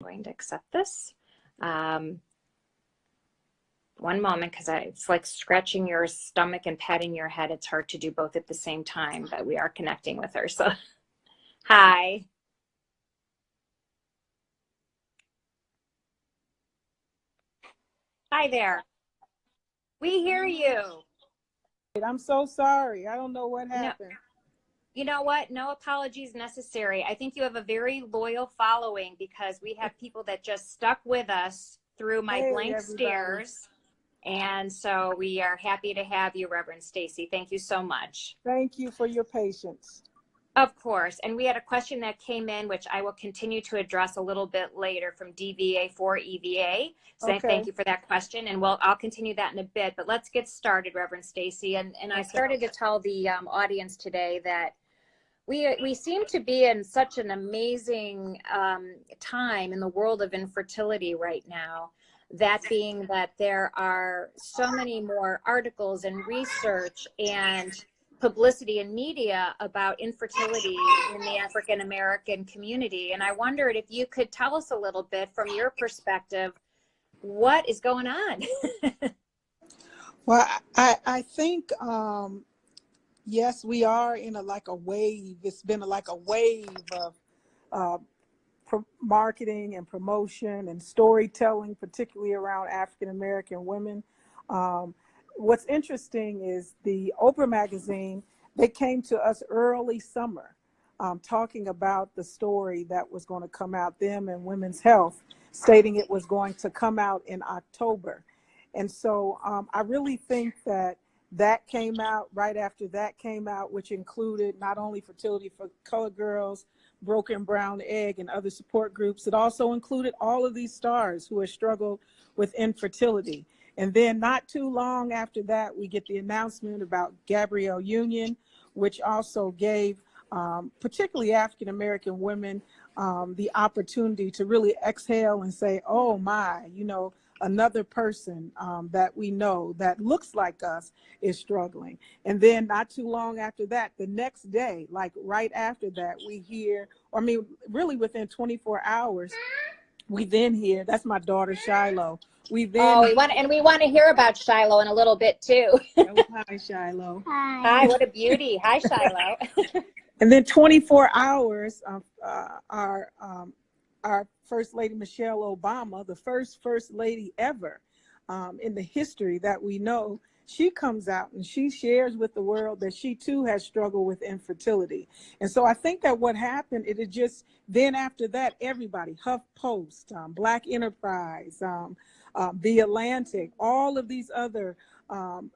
Going to accept this. One moment, because it's like scratching your stomach and patting your head. It's hard to do both at the same time, but we are connecting with her. So, hi. Hi there. We hear you. I'm so sorry. I don't know what No, happened. you know what? No apologies necessary. I think you have a very loyal following because we have people that just stuck with us through my Hey, blank everybody. stares. And so we are happy to have you, Reverend Stacey. Thank you so much. Thank you for your patience. Of course. And we had a question that came in, which I will continue to address a little bit later from DVA for EVA. So Okay. thank you for that question. And I'll continue that in a bit. But let's get started, Reverend Stacey. And I Okay. started to tell the audience today that we seem to be in such an amazing time in the world of infertility right now. That being that there are so many more articles and research and publicity and media about infertility in the African American community. And I wondered if you could tell us a little bit from your perspective, what is going on? Well, I think yes, we are in a wave. It's been like a wave of uh, marketing and promotion and storytelling, particularly around African American women. Um, what's interesting is the Oprah magazine, they came to us early summer talking about the story that was going to come out, them and women's health, stating it was going to come out in October. And so I really think that that came out right after that came out, which included not only fertility for colored girls, Broken Brown Egg, and other support groups. It also included all of these stars who have struggled with infertility. And then not too long after that, we get the announcement about Gabrielle Union, which also gave particularly African American women the opportunity to really exhale and say, oh my, another person that we know that looks like us is struggling. And then not too long after that, the next day, like right after that, we hear, or I mean, really within 24 hours, we then hear, that's my daughter, Shiloh. We Oh, then, we want to hear about Shiloh in a little bit too. oh, hi, Shiloh. Hi, what a beauty. Hi, Shiloh. And then 24 hours, our First Lady Michelle Obama, the first lady ever in the history that we know, she comes out and she shares with the world that she too has struggled with infertility. And so I think that what happened, it is just then after that, everybody, HuffPost, Black Enterprise, The Atlantic, all of these other in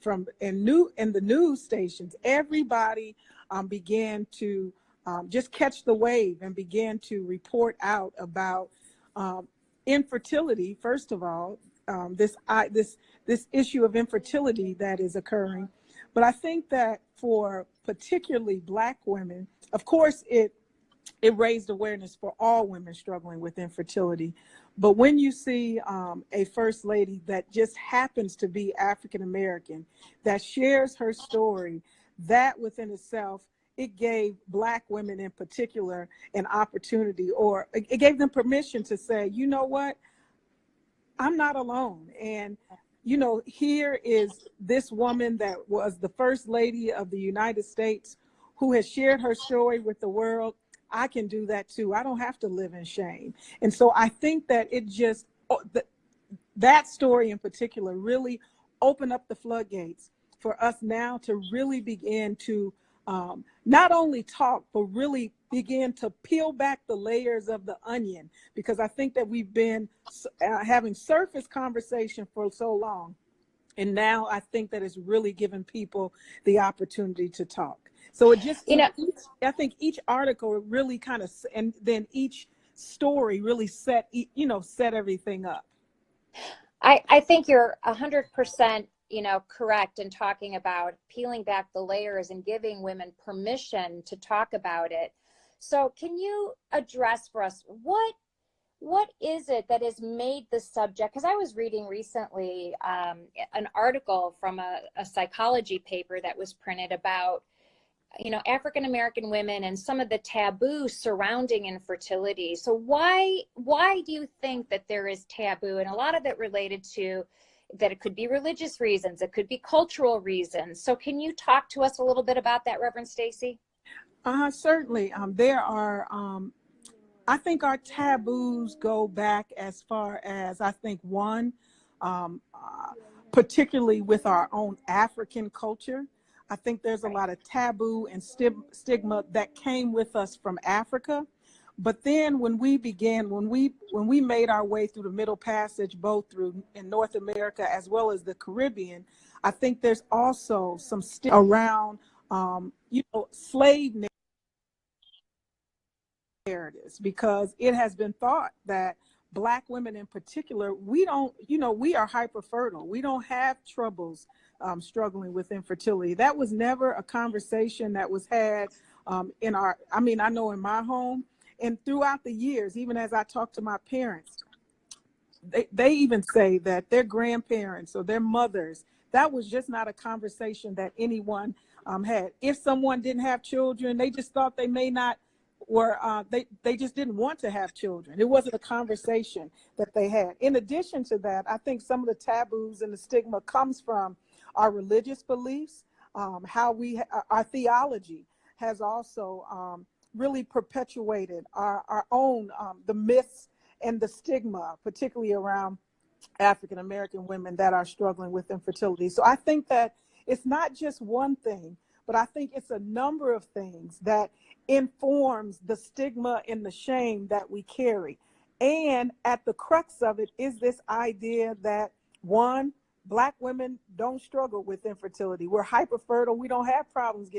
the news stations, everybody began to just catch the wave and began to report out about infertility. First of all, this issue of infertility that is occurring, but I think that for particularly Black women, of course, it raised awareness for all women struggling with infertility. But when you see a first lady that just happens to be African American, that shares her story, that within itself, it gave Black women in particular an opportunity, or it gave them permission to say, you know what, I'm not alone. And, here is this woman that was the first lady of the United States who has shared her story with the world. I can do that too. I don't have to live in shame. And so I think that it just, that story in particular really opened up the floodgates for us now to really begin to not only talk, but really begin to peel back the layers of the onion, because I think that we've been having surface conversation for so long. And now I think that it's really given people the opportunity to talk. So it just, I think each article really kind of, and then each story really set everything up. I think you're 100%, correct in talking about peeling back the layers and giving women permission to talk about it. So can you address for us what is it that has made the subject? Because I was reading recently an article from a psychology paper that was printed about you know, African American women and some of the taboo surrounding infertility. So why do you think that there is taboo? And a lot of it related to that it could be religious reasons, it could be cultural reasons. So can you talk to us a little bit about that, Reverend Stacey? Certainly. There are, I think our taboos go back as far as, I think, one, particularly with our own African culture. I think there's a lot of taboo and stigma that came with us from Africa. But then when we made our way through the Middle Passage, both through in North America as well as the Caribbean, I think there's also some stigma around, slave narratives, because it has been thought that Black women in particular, we are hyper fertile. We don't have troubles struggling with infertility. That was never a conversation that was had I know in my home and throughout the years, even as I talk to my parents, they even say that their grandparents or their mothers, that was just not a conversation that anyone had. If someone didn't have children, they just thought they may not, or they just didn't want to have children. It wasn't a conversation that they had. In addition to that, I think some of the taboos and the stigma comes from our religious beliefs, our theology has also really perpetuated our own, the myths and the stigma, particularly around African American women that are struggling with infertility. So I think that it's not just one thing, but I think it's a number of things that informs the stigma and the shame that we carry. And at the crux of it is this idea that, one, Black women don't struggle with infertility. We're hyperfertile. We don't have problems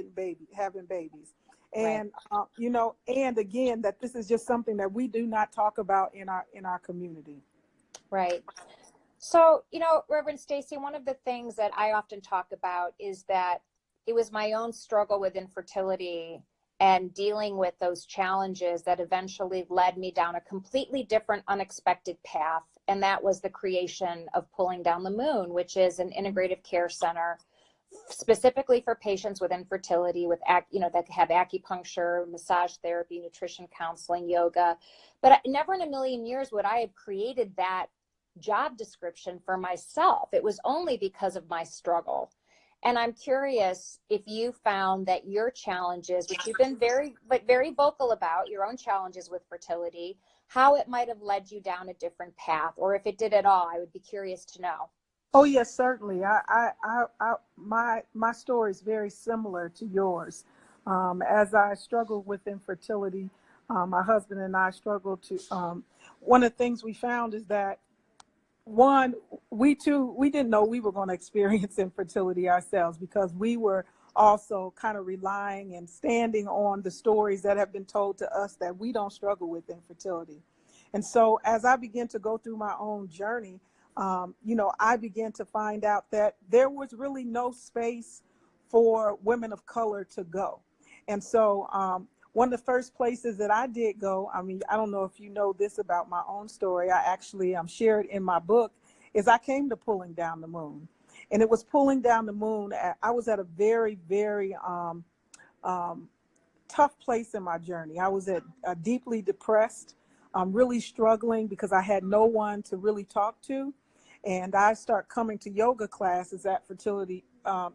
having babies. And, right. And again, that this is just something that we do not talk about in our community. Right. So, Reverend Stacey, one of the things that I often talk about is that it was my own struggle with infertility and dealing with those challenges that eventually led me down a completely different, unexpected path. And that was the creation of Pulling Down the Moon, which is an integrative care center specifically for patients with infertility, that have acupuncture, massage therapy, nutrition counseling, yoga. But never in a million years would I have created that job description for myself. It was only because of my struggle. And I'm curious if you found that your challenges, which you've been very vocal about, your own challenges with fertility, how it might have led you down a different path, or if it did at all. I would be curious to know. Oh yes, certainly. My story is very similar to yours. As I struggled with infertility, my husband and I struggled to. One of the things we found is that, one, we didn't know we were going to experience infertility ourselves, because we were also kind of relying and standing on the stories that have been told to us that we don't struggle with infertility. And so as I began to go through my own journey, I began to find out that there was really no space for women of color to go. And so one of the first places that I did go, I don't know if you know this about my own story, I actually shared in my book, is I came to Pulling Down the Moon. And it was Pulling Down the Moon. I was at a very, very tough place in my journey. I was deeply depressed, really struggling because I had no one to really talk to. And I start coming to yoga classes at Fertility, at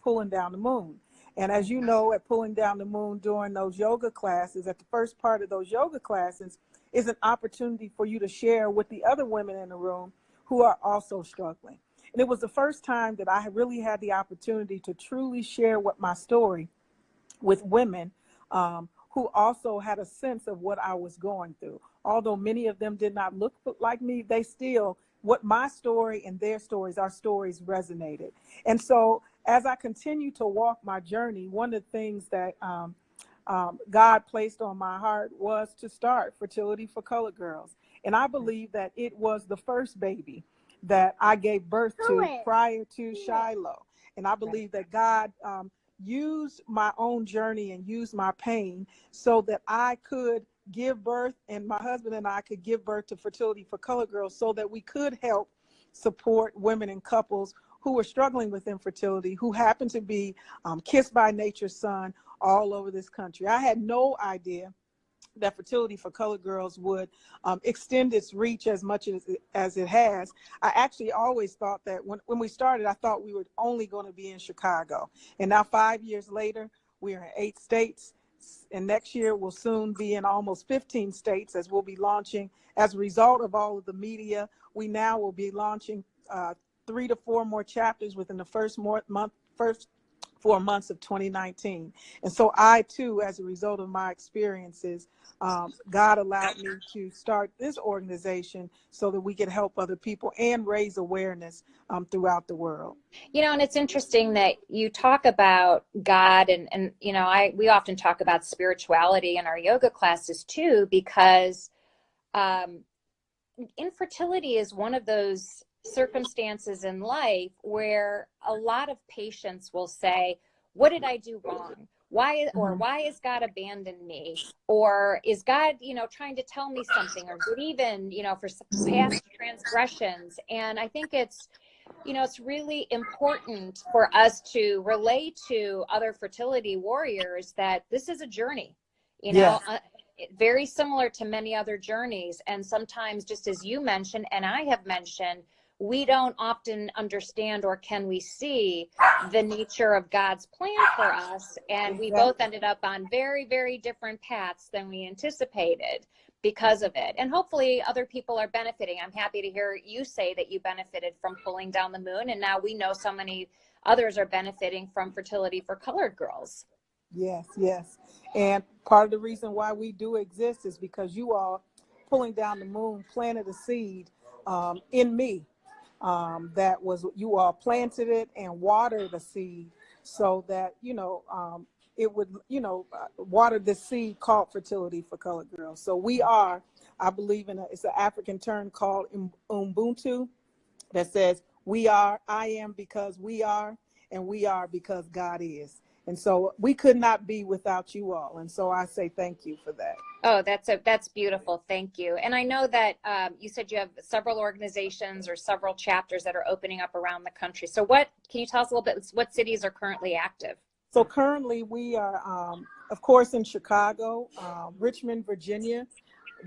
Pulling Down the Moon. And as you know, at Pulling Down the Moon, during those yoga classes, at the first part of those yoga classes is an opportunity for you to share with the other women in the room who are also struggling. And it was the first time that I really had the opportunity to truly share my story with women who also had a sense of what I was going through. Although many of them did not look like me, they still, what my story and their stories, our stories resonated. And so as I continue to walk my journey, one of the things that God placed on my heart was to start Fertility for Colored Girls. And I believe that it was the first baby that I gave birth to prior to Shiloh. And I believe that God used my own journey and used my pain so that I could give birth, and my husband and I could give birth to Fertility for Colored Girls, so that we could help support women and couples who were struggling with infertility, who happened to be kissed by nature's son, all over this country. I had no idea that Fertility for Colored Girls would extend its reach as much as it has. I actually always thought that when we started, I thought we were only going to be in Chicago. And now 5 years later, we are in 8 states. And next year we'll soon be in almost 15 states, as we'll be launching. As a result of all of the media, we now will be launching 3 to 4 more chapters within the first 4 months of 2019. And so I too, as a result of my experiences, God allowed me to start this organization so that we could help other people and raise awareness throughout the world. You know, and it's interesting that you talk about God, and you know, we often talk about spirituality in our yoga classes too, because infertility is one of those circumstances in life where a lot of patients will say, what did I do wrong? Why has God abandoned me? Or is God, you know, trying to tell me something, or did even, you know, for past transgressions? And I think it's, you know, it's really important for us to relay to other fertility warriors that this is a journey, you know, very similar to many other journeys. And sometimes, just as you mentioned, and I have mentioned, we don't often understand, or can we see the nature of God's plan for us. And we both ended up on very, very different paths than we anticipated because of it. And hopefully other people are benefiting. I'm happy to hear you say that you benefited from pulling down the moon. And now we know so many others are benefiting from Fertility for Colored Girls. Yes, yes. And part of the reason why we do exist is because you all pulling down the moon planted a seed in me. That was, you all planted it and watered the seed so that, you know, it would, you know, water the seed called Fertility for Colored Girls. So we are, I believe it's an African term called Ubuntu that says we are, I am because we are, and we are because God is. And so we could not be without you all. And so I say thank you for that. Oh, that's beautiful. Thank you. And I know that you said you have several organizations or several chapters that are opening up around the country. So can you tell us a little bit, what cities are currently active? So currently we are, of course, in Chicago, Richmond, Virginia,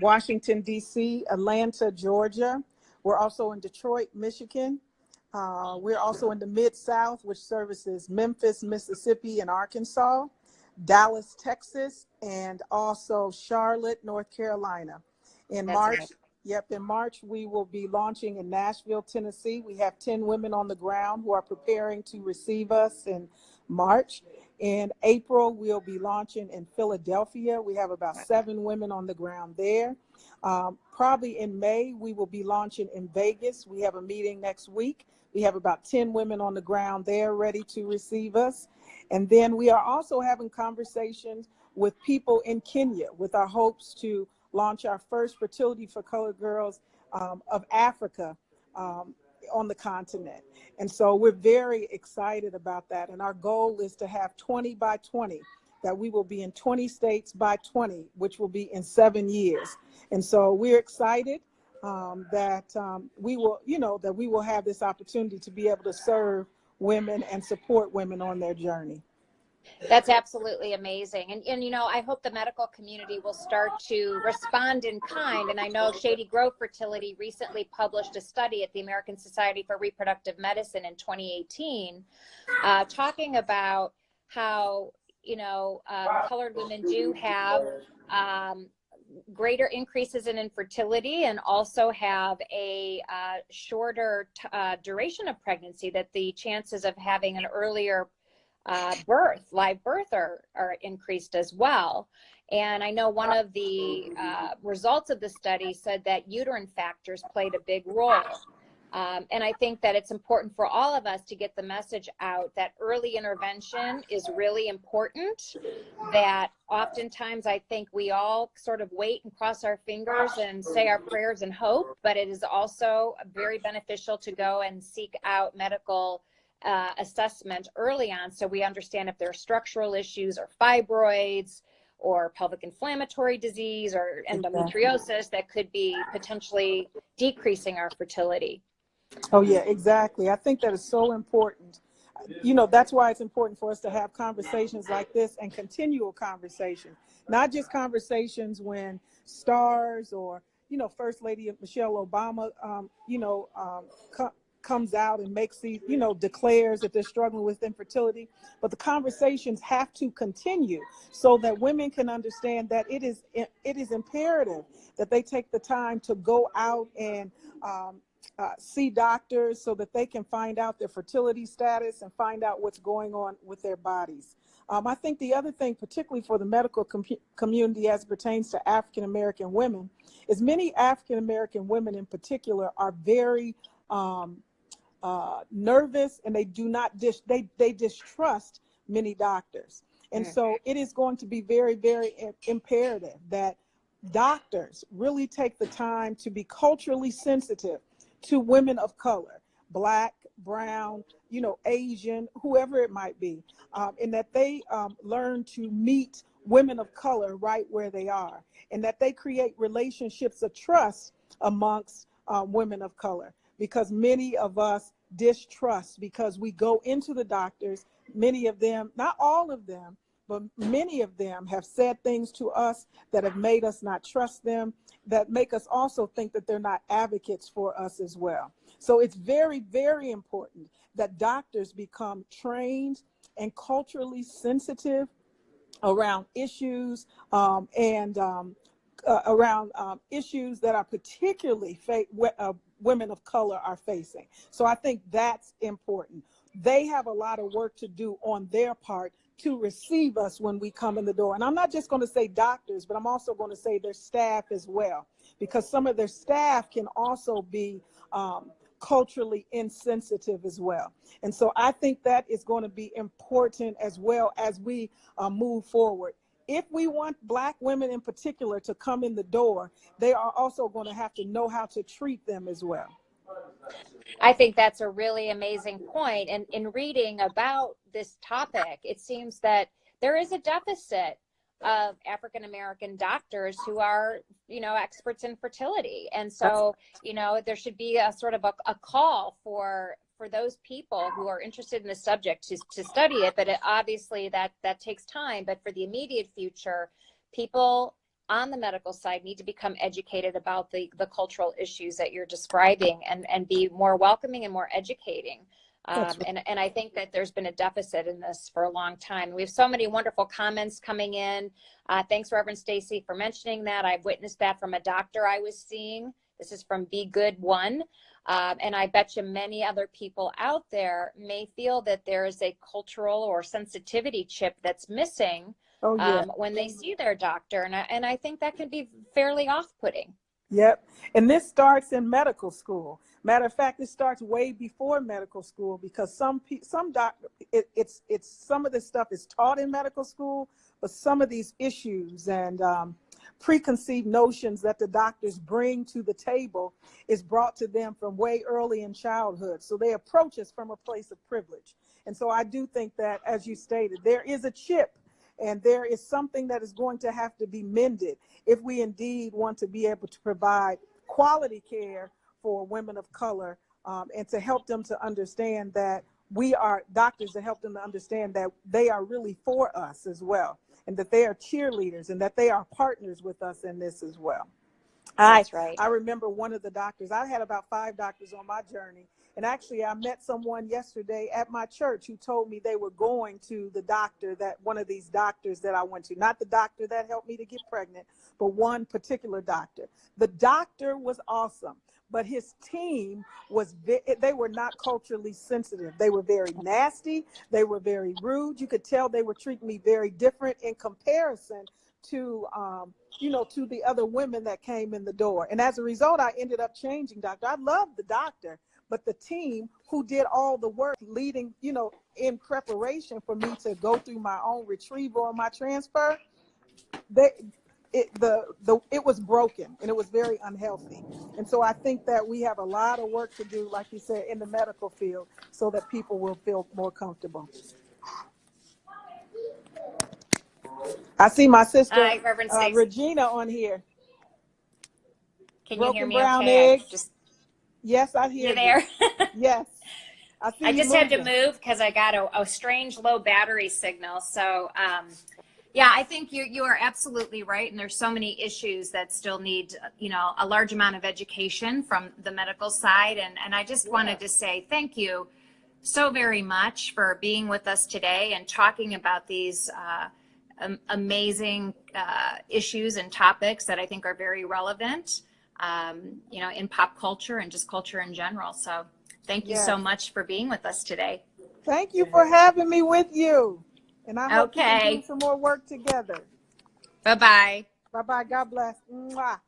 Washington, D.C., Atlanta, Georgia. We're also in Detroit, Michigan. We're also in the Mid-South, which services Memphis, Mississippi, and Arkansas, Dallas, Texas, and also Charlotte, North Carolina. In March, we will be launching in Nashville, Tennessee. We have 10 women on the ground who are preparing to receive us in March. In April, we'll be launching in Philadelphia. We have about 7 women on the ground there. Probably in May, we will be launching in Vegas. We have a meeting next week. We have about 10 women on the ground there ready to receive us. And then we are also having conversations with people in Kenya with our hopes to launch our first Fertility for Colored Girls of Africa on the continent. And so we're very excited about that. And our goal is to have 20 by 20, that we will be in 20 states by 20, which will be in 7 years. And so we're excited that we will, you know, that we will have this opportunity to be able to serve women and support women on their journey. That's absolutely amazing. And, you know, I hope the medical community will start to respond in kind. And I know Shady Grove Fertility recently published a study at the American Society for Reproductive Medicine in 2018, talking about how, you know, colored women do have greater increases in infertility, and also have a shorter duration of pregnancy, that the chances of having an earlier live birth are increased as well. And I know one of the results of the study said that uterine factors played a big role. And I think that it's important for all of us to get the message out that early intervention is really important, that oftentimes I think we all sort of wait and cross our fingers and say our prayers and hope, but it is also very beneficial to go and seek out medical assessment early on, so we understand if there are structural issues or fibroids or pelvic inflammatory disease or endometriosis that could be potentially decreasing our fertility. Oh yeah, exactly. I think that is so important. you know, that's why it's important for us to have conversations like this and continual conversations, not just conversations when stars or, you know, First Lady Michelle Obama, comes out and makes these, you know, declares that they're struggling with infertility, but the conversations have to continue so that women can understand that it is imperative that they take the time to go out and see doctors so that they can find out their fertility status and find out what's going on with their bodies. I think the other thing, particularly for the medical community as it pertains to African American women, is many African American women in particular are very nervous, and they do not they distrust many doctors. And so it is going to be very, very imperative that doctors really take the time to be culturally sensitive to women of color, Black, brown, you know, Asian, whoever it might be, and that they learn to meet women of color right where they are, and that they create relationships of trust amongst women of color. Because many of us distrust, because we go into the doctors, many of them, not all of them, but many of them have said things to us that have made us not trust them, that make us also think that they're not advocates for us as well. So it's very, very important that doctors become trained and culturally sensitive around issues around issues that are particularly women of color are facing. So I think that's important. They have a lot of work to do on their part to receive us when we come in the door. And I'm not just going to say doctors, but I'm also going to say their staff as well, because some of their staff can also be culturally insensitive as well. And so I think that is going to be important as well as we move forward. If we want Black women in particular to come in the door, they are also going to have to know how to treat them as well. I think that's a really amazing point. And in reading about this topic, it seems that there is a deficit of African American doctors who are, you know, experts in fertility. And so, you know, there should be a sort of a call for those people who are interested in the subject to study it. But obviously that takes time. But for the immediate future, people on the medical side need to become educated about the cultural issues that you're describing, and be more welcoming and more educating. And I think that there's been a deficit in this for a long time. We have so many wonderful comments coming in. Thanks, Reverend Stacey, for mentioning that. I've witnessed that from a doctor I was seeing. This is from Be Good One. And I bet you many other people out there may feel that there is a cultural or sensitivity chip that's missing when they see their doctor. And I think that can be fairly off-putting. Yep. And this starts in medical school. Matter of fact, it starts way before medical school, because some doctors, it's some of this stuff is taught in medical school, but some of these issues and preconceived notions that the doctors bring to the table is brought to them from way early in childhood. So they approach us from a place of privilege. And so I do think that, as you stated, there is a chip, and there is something that is going to have to be mended if we indeed want to be able to provide quality care for women of color, and to help them to understand that we are doctors, to help them to understand that they are really for us as well, and that they are cheerleaders, and that they are partners with us in this as well. That's right. I remember one of the doctors, I had about 5 doctors on my journey. And actually, I met someone yesterday at my church who told me they were going to the doctor, that one of these doctors that I went to, not the doctor that helped me to get pregnant, but one particular doctor. The doctor was awesome, but his team was, they were not culturally sensitive. They were very nasty. They were very rude. You could tell they were treating me very different in comparison to, to the other women that came in the door. And as a result, I ended up changing doctor. I loved the doctor, but the team who did all the work leading, in preparation for me to go through my own retrieval and my transfer, it was broken, and it was very unhealthy. And so I think that we have a lot of work to do, like you said, in the medical field, so that people will feel more comfortable. I see my sister, Hi, Reverend Stacey. Regina, on here. Can you hear me brown okay? Eggs. Yes, I hear you. There? Yes. I just had to move because I got a strange low battery signal. So, yeah, I think you are absolutely right. And there's so many issues that still need, a large amount of education from the medical side. And I just wanted to say thank you so very much for being with us today and talking about these amazing issues and topics that I think are very relevant, in pop culture and just culture in general. So thank you so much for being with us today. Thank you for having me with you. And I hope we can do Okay. some more work together. Bye-bye. Bye-bye. God bless. Mwah.